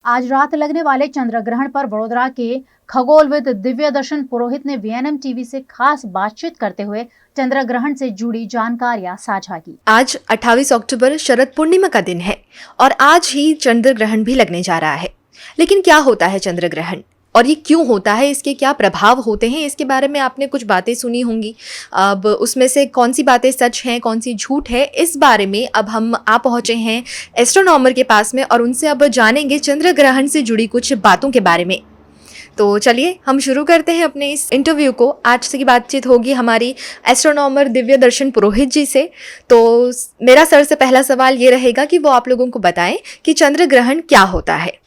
आज रात लगने वाले चंद्र ग्रहण पर वडोदरा के खगोलविद दिव्य दर्शन पुरोहित ने वीएनएम टीवी से खास बातचीत करते हुए चंद्र ग्रहण से जुड़ी जानकारियां साझा की। आज 28 अक्टूबर शरद पूर्णिमा का दिन है और आज ही चंद्र ग्रहण भी लगने जा रहा है। लेकिन क्या होता है चंद्र ग्रहण और ये क्यों होता है, इसके क्या प्रभाव होते हैं, इसके बारे में आपने कुछ बातें सुनी होंगी। अब उसमें से कौन सी बातें सच हैं, कौन सी झूठ है, इस बारे में अब हम आ पहुँचे हैं एस्ट्रोनॉमर के पास में और उनसे अब जानेंगे चंद्र ग्रहण से जुड़ी कुछ बातों के बारे में। तो चलिए हम शुरू करते हैं अपने इस इंटरव्यू को। आज से की बातचीत होगी हमारी एस्ट्रोनॉमर दिव्य दर्शन पुरोहित जी से। तो मेरा सर से पहला सवाल ये रहेगा कि वो आप लोगों को बताएं कि चंद्र ग्रहण क्या होता है।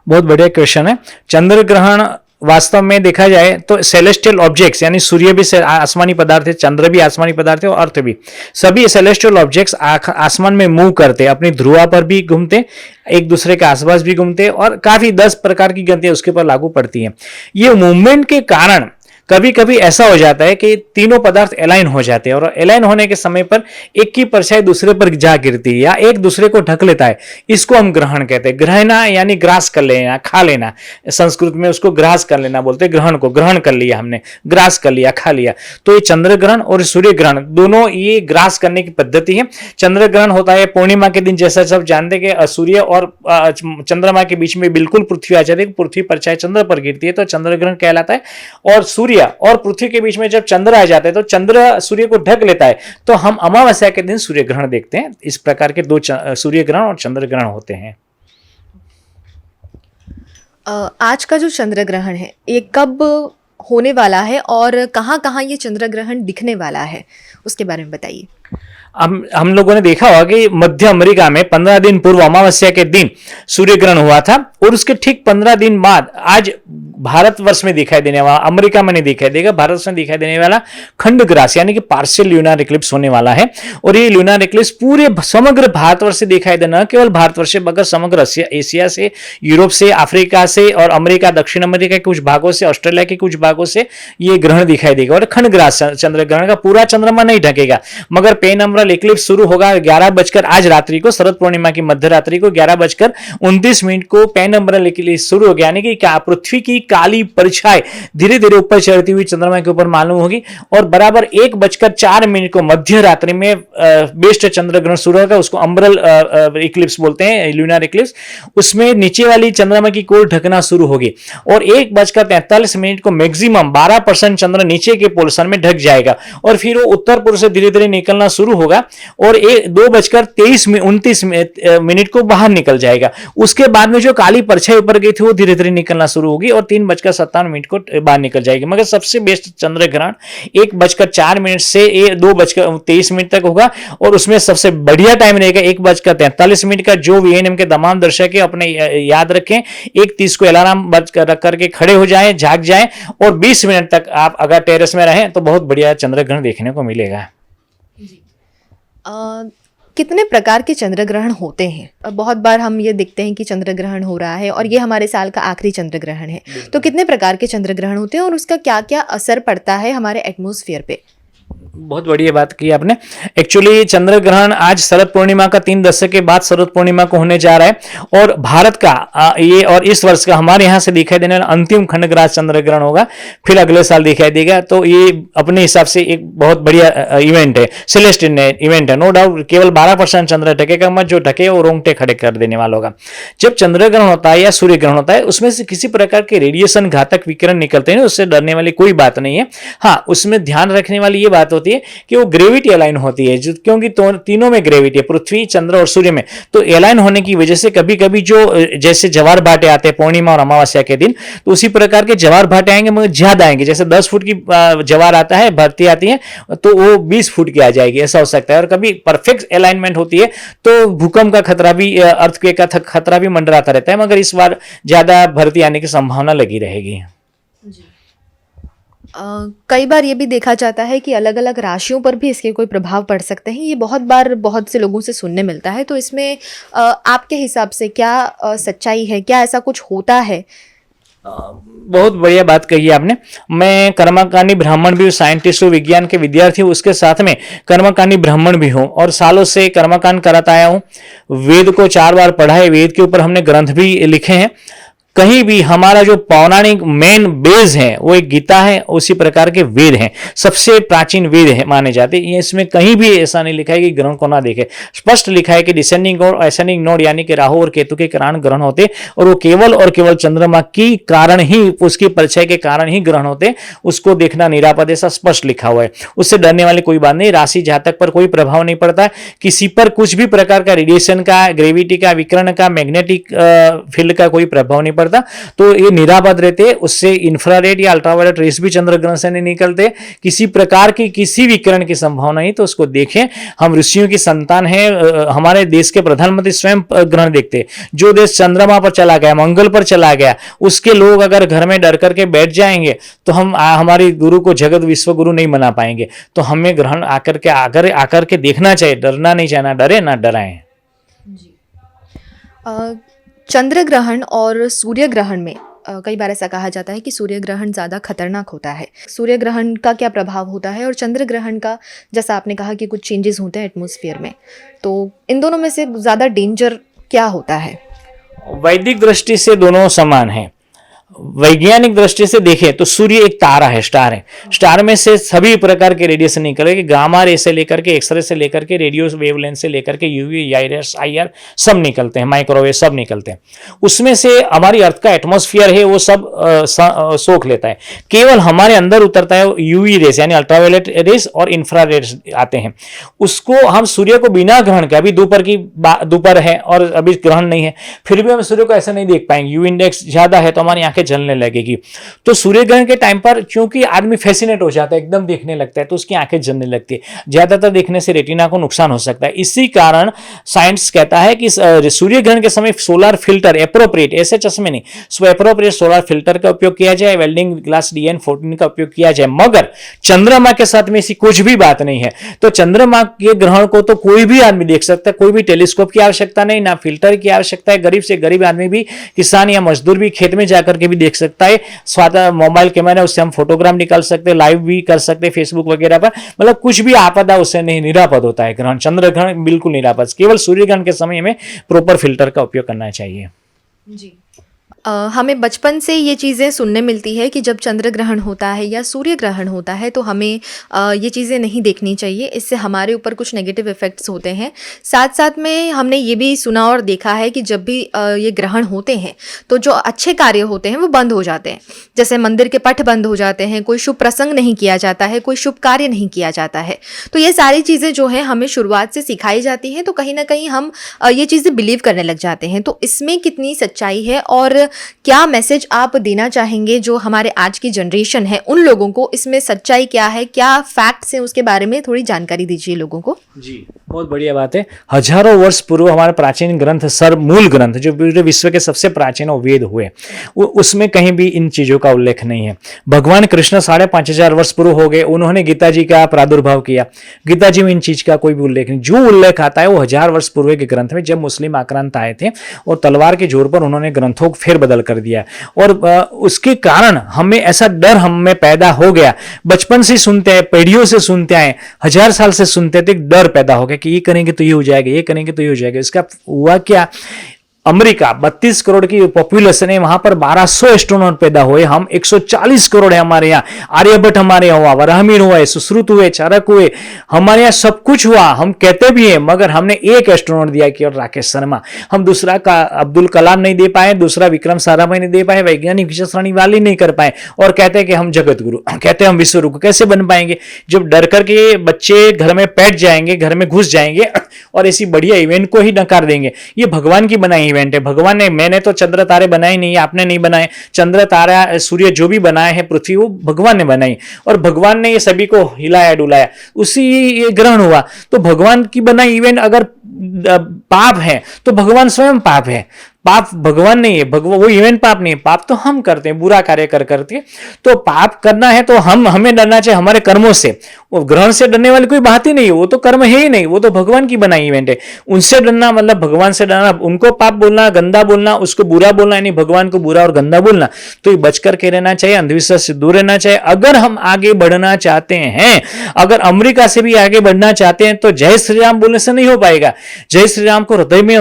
बहुत बढ़िया क्वेश्चन है। चंद्र ग्रहण वास्तव में देखा जाए तो सेलेस्टियल ऑब्जेक्ट्स यानी सूर्य भी आसमानी पदार्थ है, चंद्र भी आसमानी पदार्थ है और अर्थ भी, सभी सेलेस्टियल ऑब्जेक्ट्स आसमान में मूव करते, अपनी ध्रुवा पर भी घूमते, एक दूसरे के आसपास भी घूमते और काफी 10 प्रकार की गतियां उसके पर लागू पड़ती हैं। ये मूवमेंट के कारण कभी कभी ऐसा हो जाता है कि तीनों पदार्थ अलाइन हो जाते हैं और अलाइन होने के समय पर एक की परछाई दूसरे पर जा गिरती है या एक दूसरे को ढक लेता है। इसको हम ग्रहण कहते हैं। ग्रहणा यानी ग्रास कर लेना, खा लेना, संस्कृत में उसको ग्रास कर लेना बोलते हैं। ग्रहण को ग्रहण कर लिया, हमने ग्रास कर लिया, खा लिया। तो ये चंद्र ग्रहण और सूर्य ग्रहण दोनों ये ग्रास करने की पद्धति है। चंद्र ग्रहण होता है पूर्णिमा के दिन, जैसा सब जानते हैं कि सूर्य और चंद्रमा के बीच में बिल्कुल पृथ्वी आ जाती है, पृथ्वी परछाई चंद्र पर गिरती है तो चंद्र ग्रहण कहलाता है। और सूर्य और पृथ्वी के बीच में जब चंद्र आ जाता है तो चंद्र सूर्य को ढक लेता है तो हम अमावस्या के दिन सूर्य ग्रहण देखते हैं। इस प्रकार के दो सूर्य ग्रहण और चंद्र ग्रहण होते हैं। आज का जो चंद्र ग्रहण है ये कब होने वाला है और कहाँ कहाँ ये चंद्र ग्रहण दिखने वाला है, उसके बारे में बताइए। हम लोगों ने देखा होगा कि मध्य अमेरिका में 15 दिन पूर्व अमावस्या के दिन सूर्य ग्रहण हुआ था और उसके ठीक 15 दिन बाद आज भारतवर्ष में दिखाई देने वाला, अमेरिका में नहीं दिखाई देगा, भारत में दिखाई देने वाला खंड ग्रास यानी कि पार्शियल ल्यूनर इक्लिप्स होने वाला है। और ये ल्यूनर इक्लिप्स पूरे समग्र भारतवर्ष से दिखाई देना, न केवल भारतवर्ष से बल्कि समग्र एशिया से, यूरोप से, अफ्रीका से और अमेरिका, दक्षिण अमेरिका के कुछ भागों से, ऑस्ट्रेलिया के कुछ भागों से ये ग्रहण दिखाई देगा। और खंड ग्रास चंद्र ग्रहण का पूरा चंद्रमा नहीं ढकेगा मगर पेनम्ब्रल इक्लिप्स शुरू होगा 11 बजकर, आज रात्रि को, शरद पूर्णिमा की मध्य रात्रि को 11:29 को पेनम्ब्रल इक्लिप्स शुरू हो गया, यानी कि पृथ्वी की काली परछाई धीरे धीरे ऊपर चढ़ती हुई चंद्रमा के ऊपर मालूम होगी। और बराबर 1:04 को मध्य रात्रि में बेस्ट चंद्र ग्रहण शुरू होगा, उसको अम्ब्रल इक्लिप्स बोलते हैं, ल्यूनर इक्लिप्स। उसमें नीचे वाली चंद्रमा की कोर ढकना शुरू होगी और 1:43 को मैक्सिमम 12% चंद्र नीचे के पोर्शन में ढक जाएगा और फिर वो उत्तर पूर्व से धीरे धीरे निकलना शुरू होगा और 2:29 को बाहर निकल जाएगा। उसके बाद में जो काली परछाई ऊपर गई थी वो धीरे धीरे निकलना शुरू होगी और 3:57 को बाहर निकल जाएगी। मगर सबसे बेस्ट चंद्र ग्रहण 1:04 से 2:23 तक होगा और उसमें सबसे बढ़िया टाइम रहेगा 1:43 का, जो वीएनएम के तमाम दर्शक अपने याद रखें। 1:30 को अलार्म रख करके खड़े हो जाए, जाग जाए और 20 मिनट तक आप अगर टेरेस में रहें तो बहुत बढ़िया चंद्र ग्रहण देखने को मिलेगा। कितने प्रकार के चंद्र ग्रहण होते हैं? बहुत बार हम ये देखते हैं कि चंद्र ग्रहण हो रहा है और ये हमारे साल का आखिरी चंद्र ग्रहण है, तो कितने प्रकार के चंद्र ग्रहण होते हैं और उसका क्या क्या असर पड़ता है हमारे एटमॉस्फेयर पे? बहुत बढ़िया बात की आपने। एक्चुअली चंद्र ग्रहण आज शरद पूर्णिमा का 3 दशक के बाद शरद पूर्णिमा को होने जा रहा है और भारत का ये और इस वर्ष का हमारे यहाँ से दिखाई देने वाला अंतिम खंड ग्रास चंद्र ग्रहण होगा, फिर अगले साल दिखाई देगा। तो ये अपने हिसाब से एक बहुत बढ़िया इवेंट है, सेलेस्टियल इवेंट है, नो डाउट। केवल 12% चंद्र ढकेगा मत, जो ढके वो रोंगटे खड़े कर देने वाला होगा। जब चंद्र ग्रहण होता है या सूर्य ग्रहण होता है उसमें से किसी प्रकार के रेडिएशन घातक विकिरण निकलते हैं, उससे डरने वाली कोई बात नहीं है। हाँ, उसमें ध्यान रखने वाली ये बात होती है कि वो ग्रेविटी अलाइन होती है, क्योंकि तीनों में ग्रेविटी है, पृथ्वी, चंद्र और सूर्य में। तो अलाइन होने की वजह से कभी कभी जो जैसे जवार भाटे आते हैं पूर्णिमा और अमावस्या के दिन, तो उसी प्रकार के जवार भाटे आएंगे मगर ज्यादा आएंगे। जैसे 10 फुट की जवार आता है, भरती आती है तो वो 20 फुट की आ जाएगी, ऐसा हो सकता है। और कभी परफेक्ट अलाइनमेंट होती है तो भूकंप का खतरा भी, अर्थक्वेक का खतरा भी मंडराता रहता है, मगर इस बार ज्यादा भरती आने की संभावना लगी रहेगी। कई बार ये भी देखा जाता है कि अलग अलग राशियों पर भी इसके कोई प्रभाव पड़ सकते हैं, ये बहुत बार बहुत से लोगों से सुनने मिलता है। तो इसमें आपके हिसाब से क्या सच्चाई है, क्या ऐसा कुछ होता है? बहुत बढ़िया बात कही आपने। मैं कर्मकांडी ब्राह्मण भी हूँ, साइंटिस्ट हूँ, विज्ञान के विद्यार्थी हूँ, उसके साथ में कर्मकांडी ब्राह्मण भी हूँ और सालों से कर्मकांड कराता आया हूँ। वेद को 4 बार पढ़ा है, वेद के ऊपर हमने ग्रंथ भी लिखे हैं। कहीं भी हमारा जो पौराणिक मेन बेस है वो एक गीता है, उसी प्रकार के वेद हैं, सबसे प्राचीन वेद है माने जाते हैं। इसमें कहीं भी ऐसा नहीं लिखा है कि ग्रहण को ना देखे। स्पष्ट लिखा है कि डिसेंडिंग और असेंडिंग नोड यानी कि राहु और केतु के कारण ग्रहण होते और वो केवल और केवल चंद्रमा की कारण ही, उसकी परिचय के कारण ही ग्रहण होते, उसको देखना निरापद, ऐसा स्पष्ट लिखा हुआ है। उससे डरने वाली कोई बात नहीं। राशि जातक पर कोई प्रभाव नहीं पड़ता, किसी पर कुछ भी प्रकार का रेडिएशन का, ग्रेविटी का, विकिरण का, मैग्नेटिक फील्ड का कोई प्रभाव नहीं पड़ता, तो ये निरापद रहते। उससे इंफ्रारेड या अल्ट्रावायलेट रेस भी चंद्र ग्रहण से नहीं निकलते, किसी प्रकार की किसी विकिरण की संभावना नहीं। तो उसको देखें, हम ऋषियों की संतान है, हमारे देश के प्रधानमंत्री स्वयं ग्रहण देखते। जो देश चंद्रमा पर चला गया, मंगल पर चला गया, उसके लोग अगर घर में डर करके बैठ जाएंगे तो हम हमारी गुरु को जगत विश्व गुरु नहीं बना पाएंगे। तो हमें ग्रहण आकर के देखना चाहिए, डरना नहीं चाहिए, ना डरे ना डराएं। चंद्र ग्रहण और सूर्य ग्रहण में कई बार ऐसा कहा जाता है कि सूर्य ग्रहण ज़्यादा खतरनाक होता है। सूर्य ग्रहण का क्या प्रभाव होता है और चंद्र ग्रहण का, जैसा आपने कहा कि कुछ चेंजेस होते हैं एटमॉस्फेयर में, तो इन दोनों में से ज़्यादा डेंजर क्या होता है? वैदिक दृष्टि से दोनों समान है। वैज्ञानिक दृष्टि से देखें तो सूर्य एक तारा है, स्टार है। स्टार में से सभी प्रकार के रेडिएशन निकलेंगे, गामा रे से लेकर के, एक्सरे से लेकर के, रेडियो वेवलेंथ से लेकर के, यूवी, IR सब निकलते हैं, माइक्रोवेव सब निकलते हैं। उसमें से हमारी अर्थ का एटमॉस्फेयर है वो सब सोख लेता है। केवल हमारे अंदर उतरता है यूवी रेस यानी अल्ट्रावायलेट रेस और इंफ्रारेड आते हैं। उसको हम सूर्य को बिना ग्रहण के, अभी दोपहर है और अभी ग्रहण नहीं है, फिर भी हम सूर्य को ऐसे नहीं देख पाएंगे। यू इंडेक्स ज्यादा है तो हमारी आंखें जलने लगेगी। तो सूर्य ग्रहण के टाइम पर क्योंकि आदमी फैसिनेट हो जाता है, एकदम देखने लगता है, तो उसकी आंखें जलने लगती है। ज्यादातर देखने से रेटिना को नुकसान हो सकता है। इसी कारण साइंस कहता है कि सूर्य ग्रहण के समय सोलर फिल्टर एप्रोप्रिएट, ऐसे चश्मे नहीं, सो एप्रोप्रिएट सोलर फिल्टर का उपयोग किया जाए, वेल्डिंग ग्लास DN14 का उपयोग किया जाए। मगर चंद्रमा के साथ में ऐसी कुछ भी बात नहीं है। तो चंद्रमा के ग्रहण को तो कोई भी आदमी देख सकता है, कोई भी टेलीस्कोप की आवश्यकता नहीं, ना फिल्टर की आवश्यकता है। गरीब से गरीब आदमी भी, किसान या मजदूर भी खेत में जाकर के भी देख सकता है। मोबाइल कैमरा, उससे हम फोटोग्राफ निकाल सकते हैं, लाइव भी कर सकते हैं फेसबुक वगैरह पर। मतलब कुछ भी आपदा उससे नहीं, निरापद होता है ग्रहण। चंद्र ग्रहण बिल्कुल निरापद। केवल सूर्य ग्रहण के समय में प्रॉपर फिल्टर का उपयोग करना चाहिए। जी। हमें बचपन से ये चीज़ें सुनने मिलती है कि जब चंद्र ग्रहण होता है या सूर्य ग्रहण होता है तो हमें ये चीज़ें नहीं देखनी चाहिए, इससे हमारे ऊपर कुछ नेगेटिव इफ़ेक्ट्स होते हैं। साथ साथ में हमने ये भी सुना और देखा है कि जब भी ये ग्रहण होते हैं तो जो अच्छे कार्य होते हैं वो बंद हो जाते हैं। जैसे मंदिर के पट बंद हो जाते हैं, कोई शुभ प्रसंग नहीं किया जाता है, कोई शुभ कार्य नहीं किया जाता है। तो ये सारी चीज़ें जो हैं हमें शुरुआत से सिखाई जाती हैं, तो कहीं ना कहीं हम ये चीज़ें बिलीव करने लग जाते हैं। तो इसमें कितनी सच्चाई है और क्या मैसेज आप देना चाहेंगे जो हमारे आज की जनरेशन है उन लोगों को? इसमें सच्चाई क्या है, क्या फैक्ट्स हैं, उसके बारे में थोड़ी जानकारी दीजिए लोगों को। जी, बहुत बढ़िया बात है। हजारों वर्ष पूर्व हमारे प्राचीन ग्रंथ, मूल ग्रंथ जो पूरे विश्व के सबसे प्राचीन वेद हुए, उसमें कहीं भी इन चीजों का उल्लेख नहीं है। भगवान कृष्ण 5,500 वर्ष पूर्व हो गए, उन्होंने गीता जी का प्रादुर्भाव किया। गीता जी में इन चीज का कोई भी उल्लेख नहीं। जो उल्लेख आता है वो 1000 वर्ष पूर्व के ग्रंथ में, जब मुस्लिम आक्रांत आए थे और तलवार के जोर पर उन्होंने ग्रंथों को फेर बदल कर दिया और उसके कारण हमें ऐसा डर हम में पैदा हो गया। बचपन से सुनते हैं, पीढ़ियों से सुनते आए, 1000 साल से सुनते थे, एक डर पैदा हो गया कि ये करेंगे तो ये हो जाएगा, ये करेंगे तो ये हो जाएगा। इसका हुआ क्या? अमेरिका 32 करोड़ की पॉपुलेशन है, वहां पर 1200 एस्ट्रोनॉट पैदा हुए। हम 140 करोड़ है हमारे यहाँ। आर्यभट्ट हमारे यहाँ हुआ, वराहमिहिर हुआ, सुश्रुत हुए, चाणक्य हुए, हमारे यहाँ सब कुछ हुआ। हम कहते भी हैं, मगर हमने एक एस्ट्रोनॉट दिया कि और राकेश शर्मा। हम दूसरा का अब्दुल कलाम नहीं दे पाए, दूसरा विक्रम साराभाई नहीं दे पाए, वैज्ञानिक विशेषराणी वाली नहीं कर पाए, और कहते हैं कि हम जगत गुरु, कहते हैं हम विश्व गुरु। कैसे बन पाएंगे जब डर करके बच्चे घर में बैठ जाएंगे, घर में घुस जाएंगे और ऐसी बढ़िया इवेंट को ही नकार देंगे। ये भगवान की बनाई इवेंट है। भगवान ने, मैंने तो चंद्र तारे बनाए नहीं, आपने नहीं बनाए। चंद्र तारा सूर्य जो भी बनाए हैं, पृथ्वी, वो भगवान ने बनाई और भगवान ने ये सभी को हिलाया डुलाया, उसी ये ग्रहण हुआ। तो भगवान की बनाई इवेंट अगर पाप है तो भगवान स्वयं पाप है। पाप भगवान नहीं है, भगवान वो इवेंट पाप नहीं है, पाप तो हम करते हैं बुरा कार्य कर करके। तो पाप करना है तो हमें डरना चाहिए हमारे कर्मों से। वो ग्रहण से डरने वाली कोई बात ही नहीं है, वो तो कर्म है ही नहीं, वो तो भगवान की बनाई इवेंट है। उनसे डरना मतलब भगवान से डरना, उनको पाप बोलना, गंदा बोलना, उसको बुरा बोलना, यानी भगवान को बुरा और गंदा बोलना, तो ये बच करके रहना चाहिए, अंधविश्वास से दूर रहना चाहिए। अगर हम आगे बढ़ना चाहते हैं, अगर अमेरिका से भी आगे बढ़ना चाहते हैं, तो जय श्री राम बोलने से नहीं हो पाएगा। जय श्री राम को हृदय में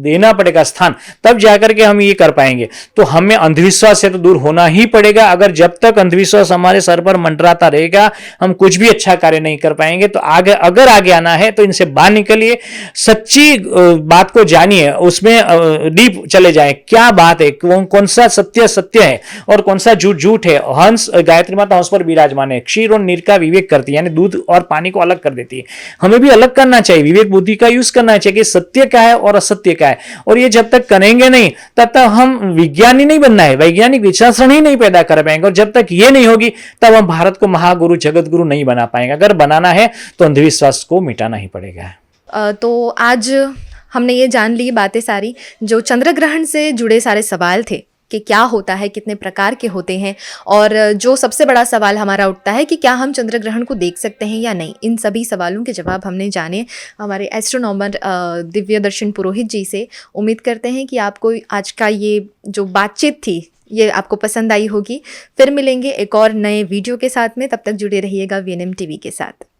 देना पड़ेगा स्थान, तब जाकर के हम ये कर पाएंगे। तो हमें अंधविश्वास से तो दूर होना ही पड़ेगा। अगर जब तक अंधविश्वास हमारे सर पर मंडराता रहेगा, हम कुछ भी अच्छा कार्य नहीं कर पाएंगे। तो आगे अगर आगे आना है तो इनसे बाहर निकलिए, सच्ची बात को जानिए, उसमें डीप चले जाएं, क्या बात है, कौन सा सत्य सत्य है और कौन सा झूठ झूठ है। हंस, गायत्री माता हंस पर विराजमान है, क्षीर और नीर का विवेक करती है, यानी दूध और पानी को अलग कर देती है। हमें भी अलग करना चाहिए, विवेक बुद्धि का यूज करना चाहिए कि सत्य क्या है और असत्य क्या है। और ये जब तक करेंगे नहीं, तब तक हम विज्ञानी नहीं बनना है, वैज्ञानिक विचारसरणी ही नहीं पैदा कर पाएंगे। और जब तक ये नहीं होगी, तब हम भारत को महागुरु जगत गुरु नहीं बना पाएंगे। अगर बनाना है तो अंधविश्वास को मिटाना ही पड़ेगा। तो आज हमने ये जान ली बातें सारी, जो चंद्र ग्रहण से जुड़े सारे सवाल थे कि क्या होता है, कितने प्रकार के होते हैं, और जो सबसे बड़ा सवाल हमारा उठता है कि क्या हम चंद्र ग्रहण को देख सकते हैं या नहीं। इन सभी सवालों के जवाब हमने जाने हमारे एस्ट्रोनॉमर दिव्य दर्शन पुरोहित जी से। उम्मीद करते हैं कि आपको आज का ये जो बातचीत थी ये आपको पसंद आई होगी। फिर मिलेंगे एक और नए वीडियो के साथ में, तब तक जुड़े रहिएगा VNM TV के साथ।